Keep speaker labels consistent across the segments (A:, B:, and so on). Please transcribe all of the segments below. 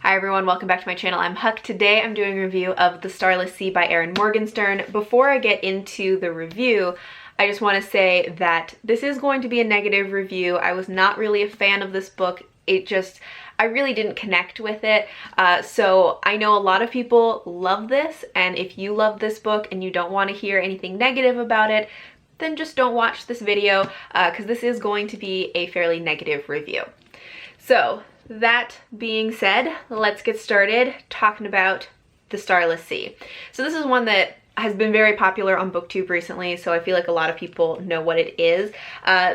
A: Hi everyone, welcome back to my channel. I'm Huck. Today I'm doing a review of The Starless Sea by Erin Morgenstern. Before I get into the review, I just want to say that this is going to be a negative review. I was not really a fan of this book. I really didn't connect with it. So I know a lot of people love this, and if you love this book and you don't want to hear anything negative about it, then just don't watch this video because this is going to be a fairly negative review. So that being said, let's get started talking about The Starless Sea. So this is one that has been very popular on BookTube recently, so I feel like a lot of people know what it is.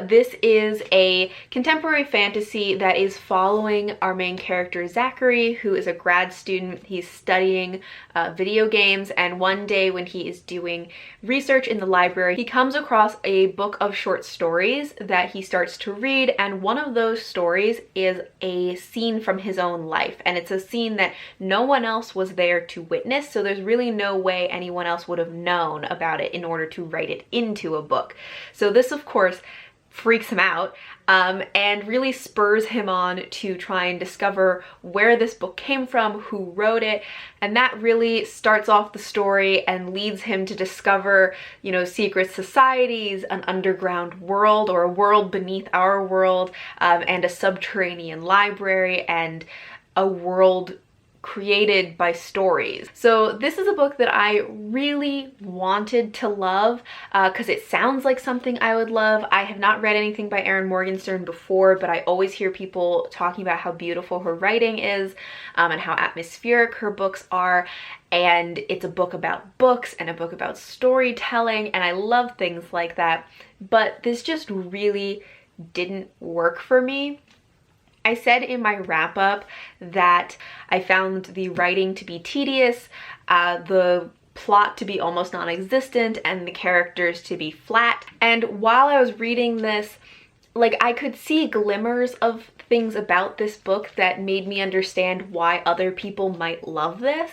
A: This is a contemporary fantasy that is following our main character Zachary, who is a grad student. He's studying video games, and one day when he is doing research in the library, he comes across a book of short stories that he starts to read, and one of those stories is a scene from his own life, and it's a scene that no one else was there to witness, so there's really no way anyone else would have known about it in order to write it into a book. So this, of course, freaks him out and really spurs him on to try and discover where this book came from, who wrote it, and that really starts off the story and leads him to discover, you know, secret societies, an underground world or a world beneath our world, and a subterranean library, and a world created by stories. So this is a book that I really wanted to love because it sounds like something I would love. I have not read anything by Erin Morgenstern before, but I always hear people talking about how beautiful her writing is and how atmospheric her books are. And it's a book about books and a book about storytelling, and I love things like that. But this just really didn't work for me. I said in my wrap-up that I found the writing to be tedious, the plot to be almost non-existent, and the characters to be flat. And while I was reading this, like, I could see glimmers of things about this book that made me understand why other people might love this,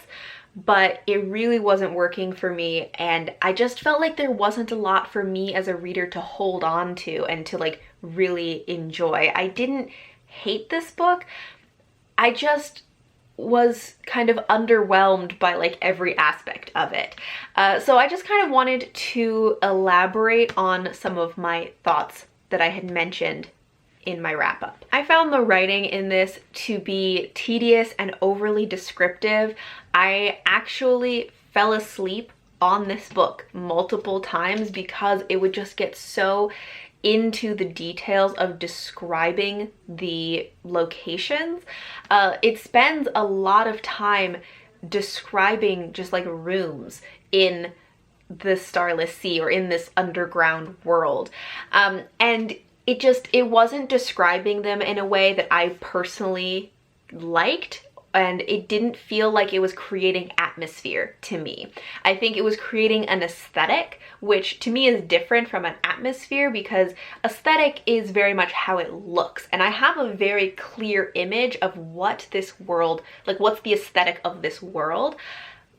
A: but it really wasn't working for me, and I just felt like there wasn't a lot for me as a reader to hold on to and to, like, really enjoy. I didn't hate this book. I just was kind of underwhelmed by like every aspect of it. So I just kind of wanted to elaborate on some of my thoughts that I had mentioned in my wrap-up. I found the writing in this to be tedious and overly descriptive. I actually fell asleep on this book multiple times because it would just get so into the details of describing the locations. It spends a lot of time describing just like rooms in the Starless Sea or in this underground world. And it wasn't describing them in a way that I personally liked, and it didn't feel like it was creating atmosphere to me. I think it was creating an aesthetic, which to me is different from an atmosphere, because aesthetic is very much how it looks. And I have a very clear image of what this world, like what's the aesthetic of this world,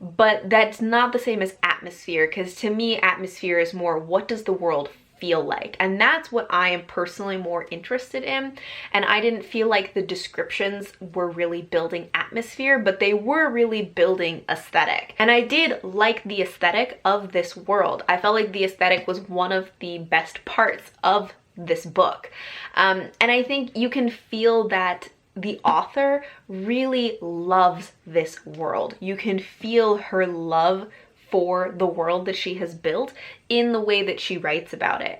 A: but that's not the same as atmosphere, because to me, atmosphere is more, what does the world feel like? And that's what I am personally more interested in. And I didn't feel like the descriptions were really building atmosphere, but they were really building aesthetic. And I did like the aesthetic of this world. I felt like the aesthetic was one of the best parts of this book. And I think you can feel that the author really loves this world. You can feel her love for the world that she has built in the way that she writes about it.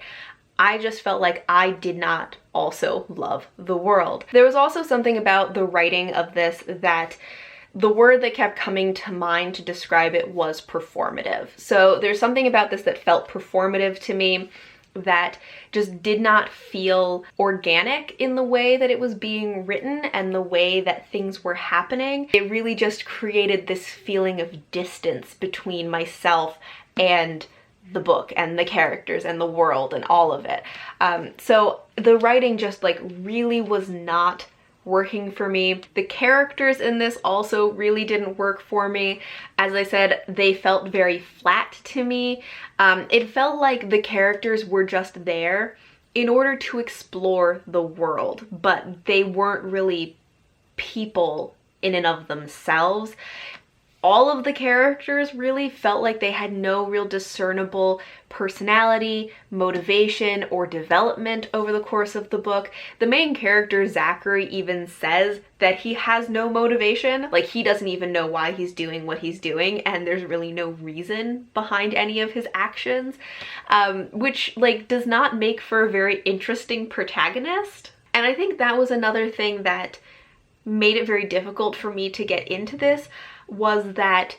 A: I just felt like I did not also love the world. There was also something about the writing of this that the word that kept coming to mind to describe it was performative. So there's something about this that felt performative to me, that just did not feel organic in the way that it was being written and the way that things were happening. It really just created this feeling of distance between myself and the book and the characters and the world and all of it. So the writing just like really was not working for me. The characters in this also really didn't work for me. As I said, they felt very flat to me. It felt like the characters were just there in order to explore the world, but they weren't really people in and of themselves. All of the characters really felt like they had no real discernible personality, motivation, or development over the course of the book. The main character, Zachary, even says that he has no motivation. Like, he doesn't even know why he's doing what he's doing, and there's really no reason behind any of his actions, which, like, does not make for a very interesting protagonist. And I think that was another thing that made it very difficult for me to get into this, was that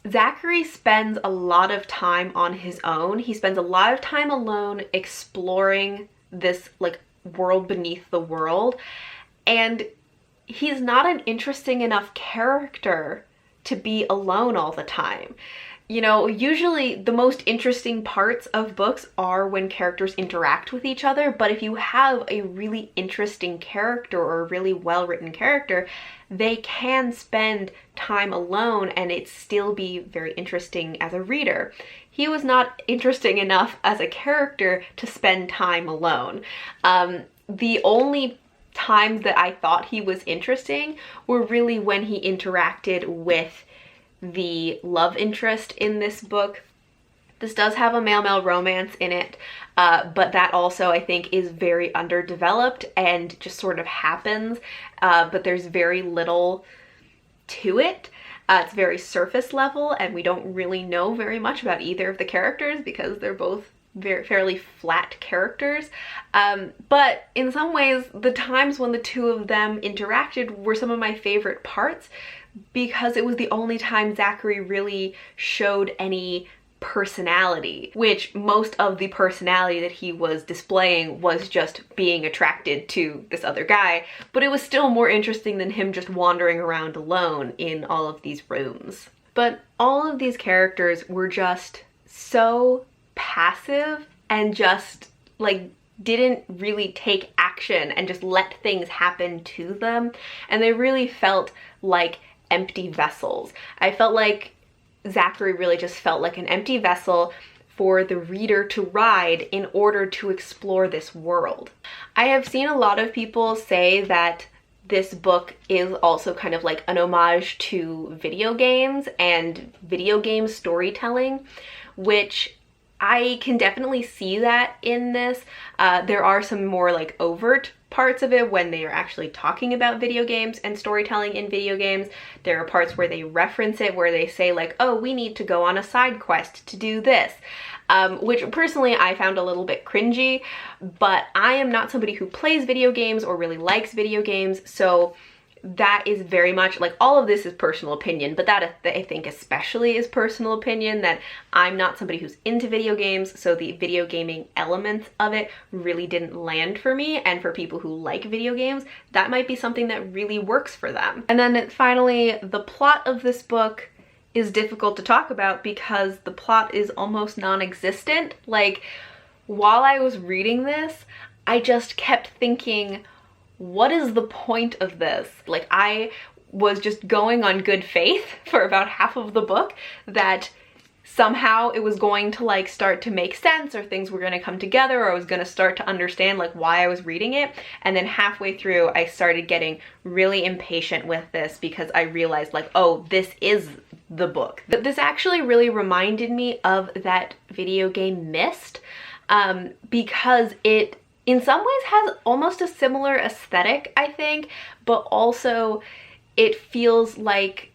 A: Zachary spends a lot of time on his own. He spends a lot of time alone exploring this, like, world beneath the world, and he's not an interesting enough character to be alone all the time. You know, usually the most interesting parts of books are when characters interact with each other, but if you have a really interesting character or a really well-written character, they can spend time alone and it still be very interesting as a reader. He was not interesting enough as a character to spend time alone. The only times that I thought he was interesting were really when he interacted with the love interest in this book. This does have a male-male romance in it, but that also I think is very underdeveloped and just sort of happens, but there's very little to it. It's very surface level, and we don't really know very much about either of the characters because they're both fairly flat characters. But in some ways, the times when the two of them interacted were some of my favorite parts, because it was the only time Zachary really showed any personality, which most of the personality that he was displaying was just being attracted to this other guy, but it was still more interesting than him just wandering around alone in all of these rooms. But all of these characters were just so passive and just, like, didn't really take action and just let things happen to them, and they really felt like empty vessels. I felt like Zachary really just felt like an empty vessel for the reader to ride in order to explore this world. I have seen a lot of people say that this book is also kind of like an homage to video games and video game storytelling, which I can definitely see that in this. There are some more like overt parts of it when they are actually talking about video games and storytelling in video games. There are parts where they reference it, where they say like, oh, we need to go on a side quest to do this, which personally I found a little bit cringy, but I am not somebody who plays video games or really likes video games, so that is very much, like, all of this is personal opinion, but that I think especially is personal opinion, that I'm not somebody who's into video games, so the video gaming elements of it really didn't land for me, and for people who like video games, that might be something that really works for them. And then finally, the plot of this book is difficult to talk about because the plot is almost non-existent. Like, while I was reading this, I just kept thinking, what is the point of this? Like, I was just going on good faith for about half of the book that somehow it was going to like start to make sense, or things were going to come together, or I was going to start to understand like why I was reading it. And then halfway through I started getting really impatient with this because I realized like, oh, this is the book. But this actually really reminded me of that video game Myst, because it in some ways has almost a similar aesthetic, I think, but also it feels like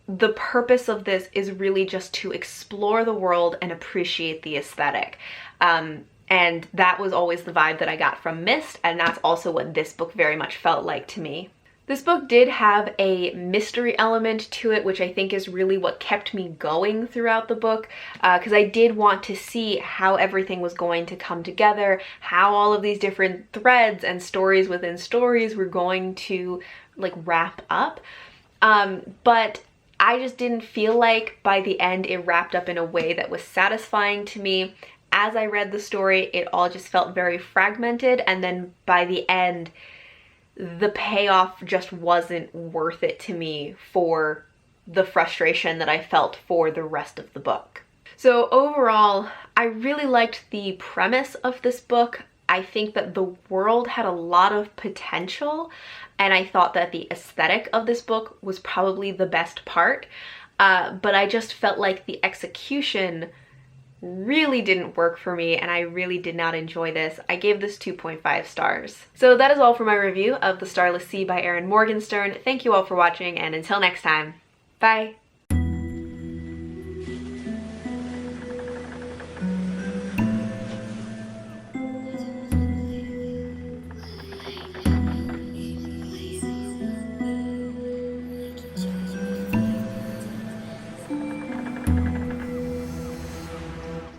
A: the purpose of this is really just to explore the world and appreciate the aesthetic. And that was always the vibe that I got from Myst, and that's also what this book very much felt like to me. This book did have a mystery element to it, which I think is really what kept me going throughout the book, because I did want to see how everything was going to come together, how all of these different threads and stories within stories were going to like wrap up. But I just didn't feel like by the end it wrapped up in a way that was satisfying to me. As I read the story, it all just felt very fragmented, and then by the end, the payoff just wasn't worth it to me for the frustration that I felt for the rest of the book. So overall, I really liked the premise of this book. I think that the world had a lot of potential, and I thought that the aesthetic of this book was probably the best part, but I just felt like the execution really didn't work for me, and I really did not enjoy this. I gave this 2.5 stars. So that is all for my review of The Starless Sea by Erin Morgenstern. Thank you all for watching, and until next time, bye!